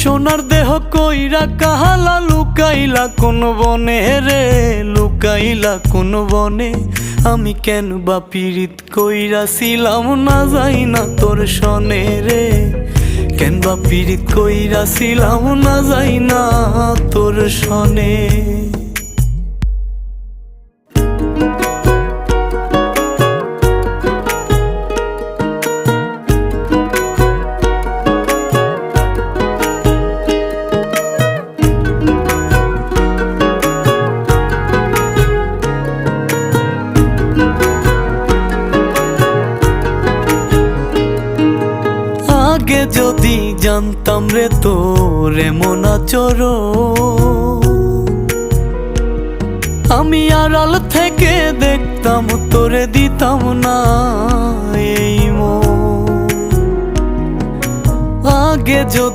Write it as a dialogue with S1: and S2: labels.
S1: সোনার দেহ কইরা কাহালা লুকাইলা কোন বনে রে, লুকাইলা কোন বনে। আমি কেন বা পীড়িত কইরাছিলাম না যাই না তোর সনে রে, কেন বা পীড়িত কইরাছিলাম না যাই না তোর সনে। আগে যদি জানতাম রে তোর এমন আচরণ, আমি আড়াল থেকে দেখতাম তোরে দিতাম না এই মন। আগে যদি